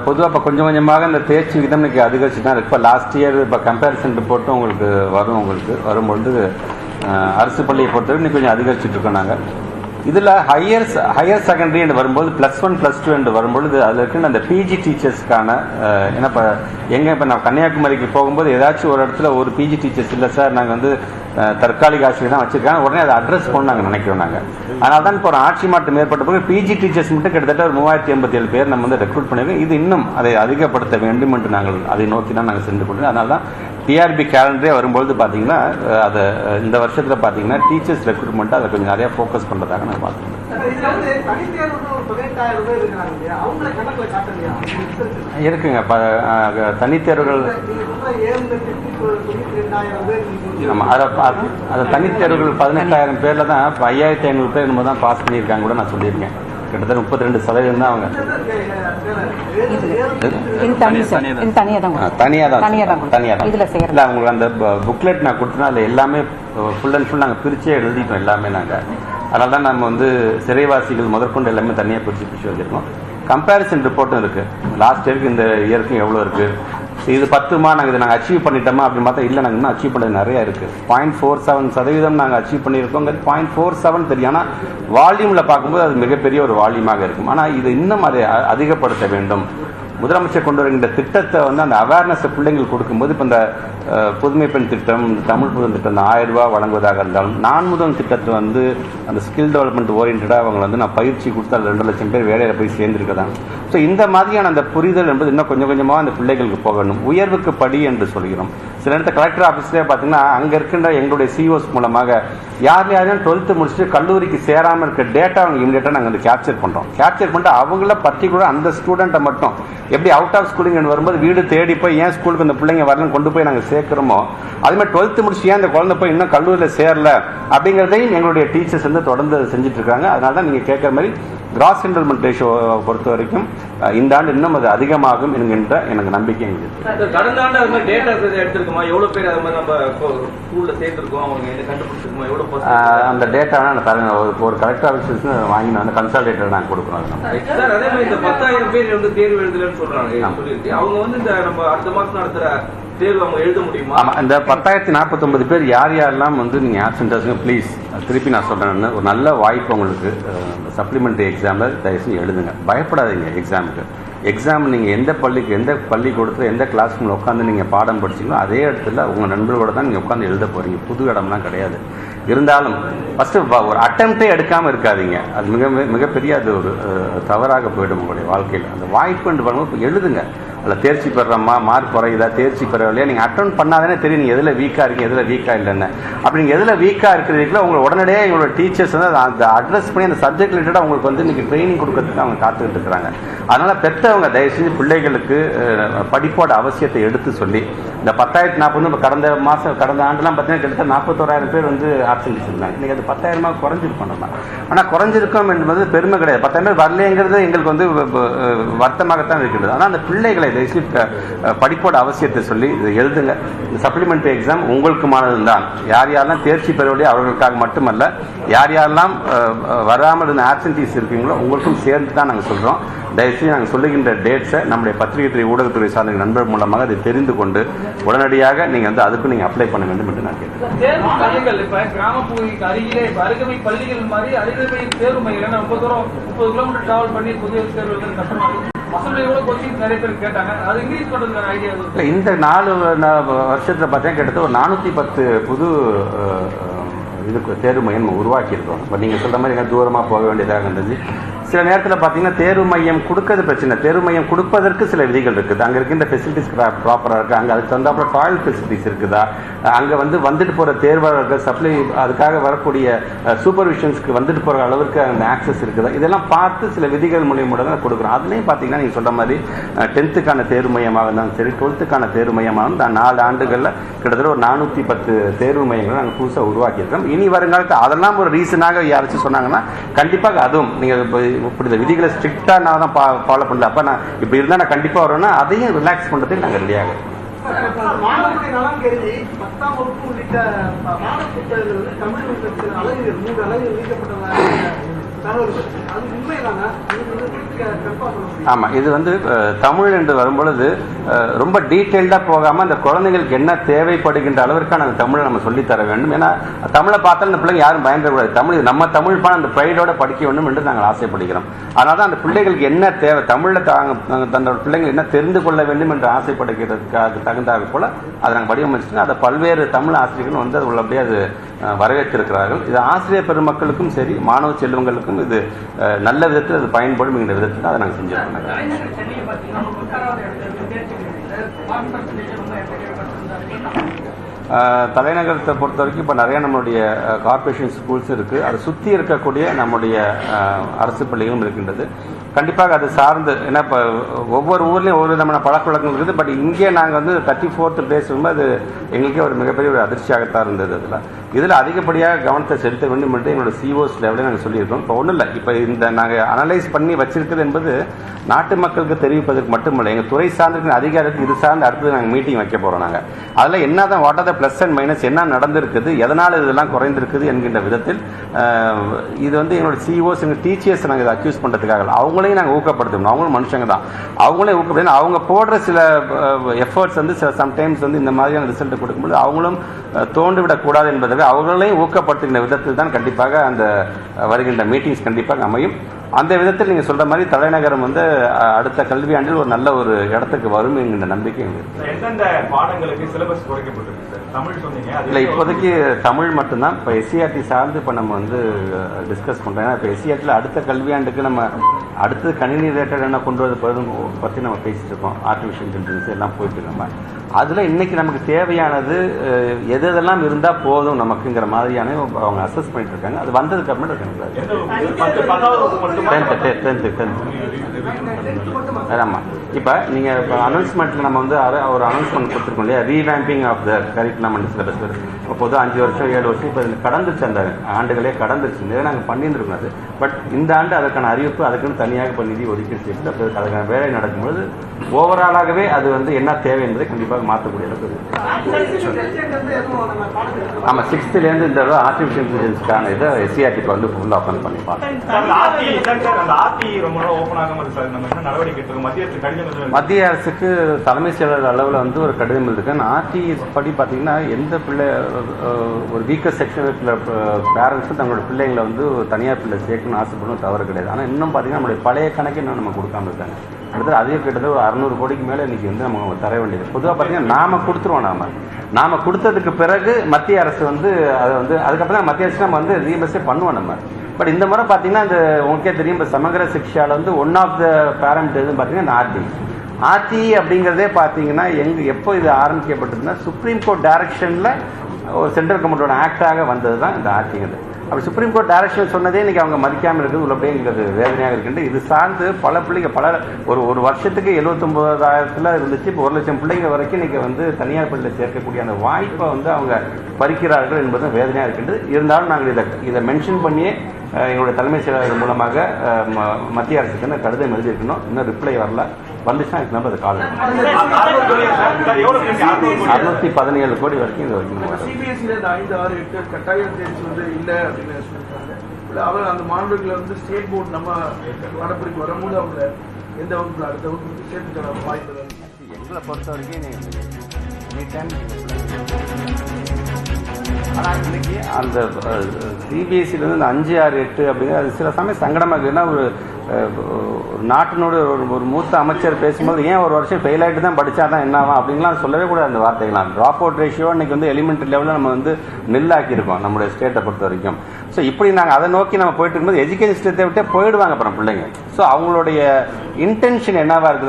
பொதுவாக இப்போ கொஞ்சம் கொஞ்சமாக இந்த தேர்ச்சி விதம் இன்றைக்கி அதிகரிச்சு தான் இருக்குது. இப்போ லாஸ்ட் இயர் இப்போ கம்பேரிசன் ரிப்போர்ட்டும் உங்களுக்கு வரும்பொழுது அரசு பள்ளியை பொறுத்தவரை இன்னைக்கு கொஞ்சம் அதிகரிச்சுட்டு இருக்கோம் நாங்கள். இதில் ஹையர் செகண்டரி என்று வரும்போது +1 +2 என்று வரும்பொழுது அதில் இருக்கிற அந்த பிஜி டீச்சர்ஸ்க்கான ஏன்னா இப்போ நான் கன்னியாகுமரிக்கு போகும்போது ஏதாச்சும் ஒரு இடத்துல ஒரு பிஜி டீச்சர்ஸ் இல்லை சார், நாங்கள் வந்து தற்காலிக ஆசிரியர் தான் வச்சிருக்காங்க, உடனே அதை அட்ரஸ் பண்ண நாங்கள் நினைக்கிறோம். நாங்கள் அதனால தான் இப்போ ஒரு ஆட்சி மாற்றம் ஏற்பட்ட பிறகு பிஜி டீச்சர்ஸ் மட்டும் கிட்டத்தட்ட ஒரு 3087 பேர் நம்ம வந்து ரெக்ரூட் பண்ணியிருக்கோம். இது இன்னும் அதை அதிகப்படுத்த வேண்டும் என்று நாங்கள் அதை நோக்கி தான் நாங்கள் சென்று கொண்டு, அதனால தான் டிஆர்பி கேலண்டரே வரும்பொழுது பார்த்தீங்கன்னா அதை இந்த வருஷத்தில் பார்த்தீங்கன்னா டீச்சர்ஸ் ரெக்ரூட்மெண்ட்டு அதை கொஞ்சம் நிறையா ஃபோக்கஸ் பண்ணுறதாக நான் பார்க்குறேன். இருக்குங்க தனித்தேர்வுகள். ஆமாம், அதை தனித்தேர்வுகள் 18,000 பேரில் தான் இப்போ 5,500 பேர் நம்ம தான் பாஸ் பண்ணியிருக்காங்க கூட நான் சொல்லியிருக்கேன். கிட்டத்தட்ட 32% தான் அவங்க தனியாக தான் இல்லை. அவங்களுக்கு அந்த புக்லெட் நான் கொடுத்தோன்னா அதில் எல்லாமே ஃபுல் அண்ட் ஃபுல் நாங்கள் பிரிச்சே எழுதிட்டோம் எல்லாமே நாங்கள். அதனால தான் நம்ம வந்து சிறைவாசிகள் முதற்கொண்டு எல்லாமே தனியாக பிரித்து வச்சுருக்கோம். கம்பேரிசன் ரிப்போர்ட்டும் இருக்குது. லாஸ்ட் இயருக்கு இந்த இயருக்கும் எவ்வளோ இருக்குது, இது 10மா நாங்கள் அச்சீவ் பண்ணிட்டோமா அப்படின்னு பார்த்தா இல்லை, நாங்கள் இன்னும் அச்சீவ் பண்ணது நிறையா இருக்குது. 0.47% நாங்கள் அச்சீவ் பண்ணியிருக்கோங்க. 0.47 தெரியும், ஆனால் வால்யூமில் பார்க்கும்போது அது மிகப்பெரிய ஒரு வால்யூமாக இருக்கும். ஆனால் இது இன்னும் அதை அதிகப்படுத்த வேண்டும். முதலமைச்சர் கொண்டு வருகின்ற திட்டத்தை வந்து அந்த அவேர்னஸை பிள்ளைங்களுக்கு கொடுக்கும்போது இப்போ இந்த புதுமை பெண் திட்டம், இந்த தமிழ் புதன் திட்டம், இந்த 1000 ரூபா வழங்குவதாக இருந்தாலும், நான் முதல் திட்டத்தை வந்து அந்த ஸ்கில் டெவலப்மெண்ட் ஓரியன்டாக அவங்க வந்து நான் பயிற்சி கொடுத்து அதில் 2 லட்சம் பேர் வேலையில் போய் சேர்ந்துருக்கதான். ஸோ இந்த மாதிரியான அந்த புரிதல் என்பது இன்னும் கொஞ்சம் கொஞ்சமாக அந்த பிள்ளைகளுக்கு போகணும். உயர்வுக்கு படி என்று சொல்கிறோம். சில நேரத்தில் கலெக்டர் ஆஃபீஸ்லேயே பார்த்தீங்கன்னா அங்கே இருக்கின்ற எங்களுடைய சிஓஸ் மூலமாக யாரையும் 12th முடிச்சுட்டு கல்லூரிக்கு சேராமல் இருக்க டேட்டா அவங்க இமீடியட்டாக நாங்கள் வந்து கேப்சர் பண்ணிட்டு அவங்கள பர்டிகுலர் அந்த ஸ்டூடெண்ட்டை மட்டும் எப்படி அவுட் ஆஃப் ஸ்கூலிங் வரும்போது வீடு தேடி போய் ஏன் ஸ்கூலுக்கு அந்த பிள்ளைங்க வரலன்னு கொண்டு போய் நாங்கள் சேர்க்கிறோமோ, அதுமாதிரி 12th முடிச்சு ஏன் அந்த குழந்தை போய் இன்னும் கல்லூரியில் சேரல அப்படிங்கிறதையும் எங்களுடைய டீச்சர்ஸ் வந்து தொடர்ந்து செஞ்சுட்டு இருக்காங்க. அதனால தான் நீங்கள் கேட்குற மாதிரி கிராஸ் என்ரோல்மெண்ட் ரேஷியோ பொறுத்த வரைக்கும் இந்த ஆண்டு இன்னும் அது அதிகமாகும் என்கின்ற எனக்கு நம்பிக்கை எங்களுக்கு. கடந்த ஆண்டு அது மாதிரி டேட்டா எடுத்துருக்கோமா, எவ்வளோ பேர் அது மாதிரி நம்ம ஸ்கூலில் சேர்த்துருக்கோம், அவங்க என்ன கண்டுபிடிச்சிருக்கோம், எவ்வளோ அந்த டேட்டாவை நான் தரேன். ஒரு கலெக்டர் ஆஃபீஸர்ஸ் வாங்கி வந்து கன்சல்டேட்டர் நாங்கள் கொடுக்குறோம். சார் அதே மாதிரி இந்த 10,000 பேர் வந்து தேர்வு எழுதலன்னு சொல்றாங்க, அவங்க வந்து இந்த நம்ம அடுத்த மாதம் நடத்துகிற தேர்வு அவங்க எழுத முடியுமா? ஆமாம், இந்த 10,049 பேர் யாரெல்லாம் வந்து நீங்கள் ஆப்சென்ட் ப்ளீஸ் திருப்பி நான் சொல்கிறேன், ஒரு நல்ல வாய்ப்பு உங்களுக்கு. சப்ளிமெண்ட்ரி எக்ஸாமில் தயவுசெய்து எழுதுங்க, பயப்படாதீங்க. எக்ஸாம் நீங்கள் எந்த பள்ளிக்கூடத்தில் எந்த கிளாஸ் ரூமில் உட்காந்து நீங்கள் பாடம் படிச்சிங்களோ அதே இடத்துல உங்கள் நண்பர்களோட தான் நீங்கள் உட்காந்து எழுத போகிறீங்க. புது இடம்லாம் கிடையாது. இருந்தாலும் ஃபஸ்ட்டு ஒரு அட்டெம்ப்டே எடுக்காமல் இருக்காதீங்க. அது மிகப்பெரிய அது ஒரு தவறாக போயிடும் உங்களுடைய வாழ்க்கையில். அந்த வாய்ப்புன்னு பண்ணும்போது எழுதுங்க. அதில் தேர்ச்சி பெறோமா, மார்க் குறையுதா, தேர்ச்சி பெறவில்லையா, நீங்கள் அட்டன் பண்ணாதானே தெரியும் நீங்கள் எதில் வீக்காக இருக்கீங்க, எதில் வீக்காக இல்லைன்னு. அப்படி நீங்கள் எதில் வீக்காக இருக்கிறீங்களோ உங்களை உடனடியாக எங்களோட டீச்சர்ஸ் வந்து அந்த அட்ரஸ் பண்ணி அந்த சப்ஜெக்ட் ரிலேட்டடாக உங்களுக்கு வந்து இன்றைக்கி ட்ரைனிங் கொடுக்கறதுக்கு அவங்க காத்துக்கிட்டு இருக்கிறாங்க. அதனால் பெற்றவங்க தயவுசெய்து பிள்ளைகளுக்கு படிப்போட அவசியத்தை எடுத்து சொல்லி இந்த 10,040 இப்போ கடந்த ஆண்டுலாம் பார்த்தீங்கன்னா கிட்டத்தட்ட 41,000 பேர் வந்து ஆப்சன்ஸ் இருந்தாங்க. இன்றைக்கி அது 10,000 குறைஞ்சிருக்கோம் நம்ம. ஆனால் குறைஞ்சிருக்கோம் என்பது பெருமை கிடையாது. 10,000 பேர் வரலைங்கிறது எங்களுக்கு வந்து வருத்தமாகத்தான் இருக்கிறது. ஆனால் அந்த பிள்ளைகளை படிப்போட அவசியத்தை சொல்லி இதை எழுதுங்க. இந்த சப்ளிமெண்ட்ரி எக்ஸாம் உங்களுக்குமானது தான். யாரெல்லாம் தேர்ச்சி பெறவில்லையோ அவர்களுக்காக மட்டுமல்ல, யாரெல்லாம் வராமல் இருந்த ஆப்சன்டீஸ் இருக்கீங்களோ உங்களுக்கும் சேர்ந்து தான் நாங்கள் சொல்கிறோம். தயவுசெய்து நாங்கள் சொல்லுகின்ற டேட்ஸை நம்முடைய பத்திரிகை ஊடகத்துறை சார்ந்த நண்பர் மூலமாக அதை தெரிந்து கொண்டு உடனடியாக நீங்கள் வந்து அதுக்கு நீங்கள் அப்ளை பண்ண வேண்டும் என்று நான் கேட்கிறேன். கிராமப்பகுதிக்கு அருகிலே அருகமை பள்ளிகள் மாதிரி அருகமை தேர்வு மையம் 30 கிலோமீட்டர் டிராவல் பண்ணி புதிய தேர்வு கஷ்டமாக இந்த 4 வருஷத்துல பார்த்தீங்கன்னா கிட்டத்தட்ட ஒரு 410 புது இதுக்கு தேர்வு மையம் உருவாக்கியிருக்கோம். இப்போ நீங்கள் சொல்கிற மாதிரி எங்கே தூரமாக போக வேண்டியதாக இருந்தது. சில நேரத்தில் பார்த்தீங்கன்னா தேர்வு மையம் கொடுக்கறது பிரச்சனை. தேர்வு மையம் கொடுப்பதற்கு சில விதிகள் இருக்குது. அங்கே இருக்கின்ற ஃபெசிலிட்டிஸ் ப்ராப்பராக இருக்குது, அங்கே அதுக்கு தந்தாப்புல டாய்லெட் ஃபெசிலிட்டிஸ் இருக்குதா, அங்கே வந்துட்டு போகிற தேர்வாளர்கள் சப்ளை அதுக்காக வரக்கூடிய சூப்பர்விஷன்ஸ்க்கு வந்துட்டு போகிற அளவுக்கு அந்த ஆக்சஸ் இருக்குதா, இதெல்லாம் பார்த்து சில விதிகள் மூலியமாக தான் கொடுக்குறோம். அதுலேயும் பார்த்தீங்கன்னா நீங்கள் சொல்கிற மாதிரி 10th தேர்வு மையமாக இருந்தாலும் சரி, 12th தேர்வு மையமாக இருந்தால் 4 ஆண்டுகளில் கிட்டத்தட்ட ஒரு 410 தேர்வு மையங்களை நாங்கள் புதுசாக உருவாக்கியிருக்கோம். இனி வருங்காலத்தில் அதெல்லாம் ஒரு ரீசனாக யாராச்சும் சொன்னாங்கன்னா கண்டிப்பாக அதுவும் நீங்கள் இப்படி இந்த விதிகளை ஸ்ட்ரிக்டாக நான் தான் ஃபாலோ பண்ணல, அப்போ நான் இப்படி இருந்தால் நான் கண்டிப்பாக வருவேன்னா அதையும் ரிலாக்ஸ் பண்ணுறதுக்கு நாங்கள் ரெடியாக. மாணவர்களுடைய நலம் கருதி 10ஆம் வகுப்பு உள்ளிட்ட மாணவ புத்தகங்கள் தமிழ் 3 அலகுகள் நீக்கப்பட்டதாக தகவல். அது உண்மை தானே ஆமாம், இது வந்து தமிழ் என்று வரும்பொழுது ரொம்ப டீட்டெயில்டாக போகாமல் அந்த குழந்தைங்களுக்கு என்ன தேவைப்படுகின்ற அளவிற்கான அந்த தமிழை நம்ம சொல்லித்தர வேண்டும். ஏன்னா தமிழை பார்த்தாலும் இந்த பிள்ளைங்க யாரும் பயந்துடக்கூடாது. தமிழ் நம்ம தமிழ் பாடம் அந்த ப்ரைடோட படிக்க வேண்டும் என்று நாங்கள் ஆசைப்படுகிறோம். அதனால தான் அந்த பிள்ளைகளுக்கு என்ன தேவை, தமிழில் தன்னோட பிள்ளைகள் என்ன தெரிந்து கொள்ள வேண்டும் என்று ஆசைப்படுகிறதுக்காக தகுந்தாக போல அதை நாங்கள் வடிவமைச்சிட்டு அதை பல்வேறு தமிழ் ஆசிரியர்கள் வந்து அது உள்ளபடியே அது வரவேற்றிருக்கிறார்கள். இது ஆசிரியர் பெருமக்களுக்கும் சரி மாணவ செல்வங்களுக்கும் இது நல்ல விதத்தில் அது பயன்படும் என்ற விதத்தில் அதை நாங்கள் செஞ்சிருக்கோம். தலைநகரத்தை பொறுத்த வரைக்கும் இப்போ நிறையா நம்மளுடைய கார்பரேஷன் ஸ்கூல்ஸ் இருக்குது. அதை சுற்றி இருக்கக்கூடிய நம்முடைய அரசு பள்ளிகளும் இருக்கின்றது. கண்டிப்பாக அது சார்ந்து, ஏன்னா இப்போ ஒவ்வொரு ஊர்லேயும் ஒவ்வொரு விதமான பழக்க வழக்கம் இருக்குது. பட் இங்கே நாங்கள் வந்து 34th பிளேஸ் அது எங்களுக்கே ஒரு மிகப்பெரிய ஒரு அதிர்ச்சியாகத்தான் இருந்தது. இதில் அதிகப்படியாக கவனத்தை செலுத்த வேண்டும் என்று எங்களோட சிஓஸ் லெவலில் நாங்கள் சொல்லியிருக்கோம். இப்போ ஒன்றும் இல்லை, இப்போ இந்த நாங்கள் அனலைஸ் பண்ணி வச்சிருக்கிறது என்பது நாட்டு மக்களுக்கு தெரிவிப்பதற்கு மட்டுமில்லை, எங்கள் துறை சார்ந்திருக்கிற அதிகாரிகளுக்கு இது சார்ந்து அடுத்தது நாங்கள் மீட்டிங் வைக்க போகிறோம். நாங்கள் அதில் என்ன தான் what are the plus and minus, என்ன நடந்திருக்குது, எதனால் இதெல்லாம் குறைந்திருக்குது என்கின்ற விதத்தில் இது வந்து எங்களோட சிஓஸ் எங்கள் டீச்சர்ஸ் நாங்கள் இதை அக்யூஸ் பண்ணுறதுக்காக அவங்களையும் நாங்கள் ஊக்கப்படுத்தணும். அவங்களும் மனுஷங்க தான், அவங்களே ஊக்கப்படுத்தணும். அவங்க போடுற சில எஃபர்ட்ஸ் வந்து சம்டைம்ஸ் வந்து இந்த மாதிரியான ரிசல்ட் கொடுக்கும்போது அவங்களும் தோன்றிவிடக்கூடாது என்பதற்கு அவர்களையும் ஊக்கப்படுத்துகின்ற விதத்தில் தான் கண்டிப்பாக அந்த வருகின்ற மீட்டிங்ஸ் கண்டிப்பாக அமையும். அந்த விதத்தில் நீங்கள் சொல்கிற மாதிரி தலைநகரம் வந்து அடுத்த கல்வியாண்டில் ஒரு நல்ல ஒரு இடத்துக்கு வரும் என்கின்ற நம்பிக்கை எங்களுக்கு. எந்தெந்த பாடங்களுக்கு சிலபஸ் குறைக்கப்பட்டிருக்கு சார்? தமிழ் சொன்னீங்க, இல்லை இப்போதைக்கு தமிழ் மட்டும்தான். இப்போ எஸ்சிஆர்டி சார்ந்து இப்போ நம்ம வந்து டிஸ்கஸ் பண்ணுறோம். ஏன்னா இப்போ எஸ்சிஆர்டியில் அடுத்த கல்வியாண்டுக்கு நம்ம அடுத்தது கணினி ரிலேட்டட் என்ன கொண்டு வரது பற்றி நம்ம பேசிட்டு இருக்கோம். ஆர்டிஃபிஷியல் இன்டெலிஜென்ஸ் எல்லாம் போயிட்டு நம்ம அதில் இன்னைக்கு நமக்கு தேவையானது எதெல்லாம் இருந்தால் போதும் நமக்குங்கிற மாதிரியான அவங்க அசஸ் பண்ணிட்டு இருக்காங்க. அது வந்ததுக்கு அப்புறம் ஆமாம். இப்போ நீங்கள் இப்போ அனௌன்ஸ்மெண்ட்டில் நம்ம வந்து ஒரு அனௌன்ஸ்மெண்ட் கொடுத்துருக்கோம் இல்லையா, revamping of the curriculum and syllabus. இப்போ பொதுவாக 5 வருஷம் 7 வருஷம் இப்போ கடந்துச்சு, அந்த ஆண்டுகளே கடந்துச்சு. இதை நாங்கள் பண்ணியிருந்துருக்கோம். அது பட் இந்த ஆண்டு அதற்கான அறிவிப்பு அதுக்குன்னு தனியாக இப்போ நிதி ஒதுக்கீடு செய்து அதுக்கான வேலை நடக்கும்போது ஓவராலாகவே அது வந்து என்ன தேவை என்பதை கண்டிப்பாக மாற்றக்கூடிய அளவுக்கு இருக்குது. ஆமாம், 6th இந்த ஆர்டிஃபிஷியல் இன்டெலிஜென்ஸ்க்கான இதை எஸ்சிஆர்டி வந்து ஃபுல்லாக ஓப்பன் பண்ணி பார்த்தோம். மத்திய அரசுக்கு தலைமை செயலர் அளவில் வந்து ஒரு கடிதம் இருக்கு. ஆர்டி படி பார்த்தீங்கன்னா எந்த பிள்ளை ஒரு வீக்கர் செக்ஷன் பேரண்ட்ஸும் தங்களோட பிள்ளைங்களை வந்து தனியார் பிள்ளை சேர்க்கணும்னு ஆசைப்படணும், தவறு கிடையாது. ஆனால் இன்னும் பார்த்தீங்கன்னா நம்மளுடைய பழைய கணக்கு இன்னும் நம்ம கொடுக்காம இருக்காங்க. அடுத்தது அதே கிட்டத்தட்ட ஒரு 600 கோடிக்கு மேலே இன்றைக்கி வந்து நம்ம தர வேண்டியது. பொதுவாக பார்த்தீங்கன்னா நாம் கொடுத்துருவோம். நாம் கொடுத்ததுக்கு பிறகு மத்திய அரசு வந்து அதை வந்து அதுக்கப்புறம் தான் மத்திய அரசு நம்ம வந்து ரீபஸே பண்ணுவோம் நம்ம. பட் இந்த முறை பார்த்தீங்கன்னா இந்த உங்களுக்கே தெரியும், இப்போ சமகர சிக்ஷாவில் வந்து ஒன் ஆஃப் த பேரண்ட் எதுன்னு பார்த்தீங்கன்னா இந்த ஆர்டி அப்படிங்கிறதே பார்த்தீங்கன்னா எப்போ இது ஆரம்பிக்கப்பட்டதுன்னா சுப்ரீம் கோர்ட் டைரக்ஷனில் ஒரு சென்ட்ரல் கவர்மெண்டோட ஆக்டாக வந்தது தான் இந்த ஆர்டிங்கிறது. அப்படி சுப்ரீம் கோர்ட் டைரக்ஷன் சொன்னதே இன்றைக்கி அவங்க மதிக்காமல் இருக்குது, உள்ளபடியே எங்களுக்கு வேதனையாக இருக்கின்றது. இது சார்ந்து பல பிள்ளைங்க ஒரு வருஷத்துக்கு 79,000 இருந்துச்சு. இப்போ 1 லட்சம் பிள்ளைங்க வரைக்கும் இன்றைக்கி வந்து தனியார் பள்ளியில் சேர்க்கக்கூடிய அந்த வாய்ப்பை வந்து அவங்க பறிக்கிறார்கள் என்பது வேதனையாக இருக்கின்றது. இருந்தாலும் நாங்கள் இதை மென்ஷன் பண்ணியே எங்களுடைய தலைமைச் செயலாளர் மூலமாக மத்திய அரசுக்கு கடிதம் எழுதியிருக்கணும். இன்னும் ரிப்ளை வரல. வந்துச்சுன்னா இதுக்கு நம்ம அது கால் 617 கோடி வரைக்கும் இது வரைக்கும். சிபிஎஸ்சியில் 5, 6, 8 கட்டாய தேர்ச்சி வந்து இல்லை அப்படின்னு சொல்லியிருக்காங்க. அவர் அந்த மாணவர்களை வந்து ஸ்டேட் போர்டு நம்ம நடப்பிற்கு வரும்போது அவங்க எந்த வகுப்புல அடுத்த வகுப்புக்கு சேர்த்துக்கிற வாய்ப்பு எங்களை பொறுத்த வரைக்கும் ஆனால் இன்னைக்கு அந்த சிபிஎஸ்சிலேருந்து இந்த 5, 6, 8 அப்படிங்கிற அது சில சமயம் சங்கடமாக இருக்குதுன்னா ஒரு நாட்டினோட ஒரு மூத்த அமைச்சர் பேசும்போது ஏன் ஒரு வருஷம் ஃபெயில் ஆகிட்டு தான் படித்தா தான் என்ன ஆகும் அப்படின்லாம் சொல்லவே கூடாது. அந்த வார்த்தைகளாம் ட்ராப் அவுட் ரேஷியோ இன்றைக்கி வந்து எலிமெண்ட்ரி லெவலில் நம்ம வந்து நெல்லாக்கியிருக்கோம் நம்மளுடைய ஸ்டேட்டை பொறுத்த வரைக்கும். ஸோ இப்படி நாங்கள் அதை நோக்கி நம்ம போயிட்டு இருக்கும்போது எஜுகேஷன் சிஸ்டத்தை விட்டே போயிடுவாங்க அப்புறம் பிள்ளைங்க. ஸோ அவங்களுடைய இன்டென்ஷன் என்னவா இருக்குது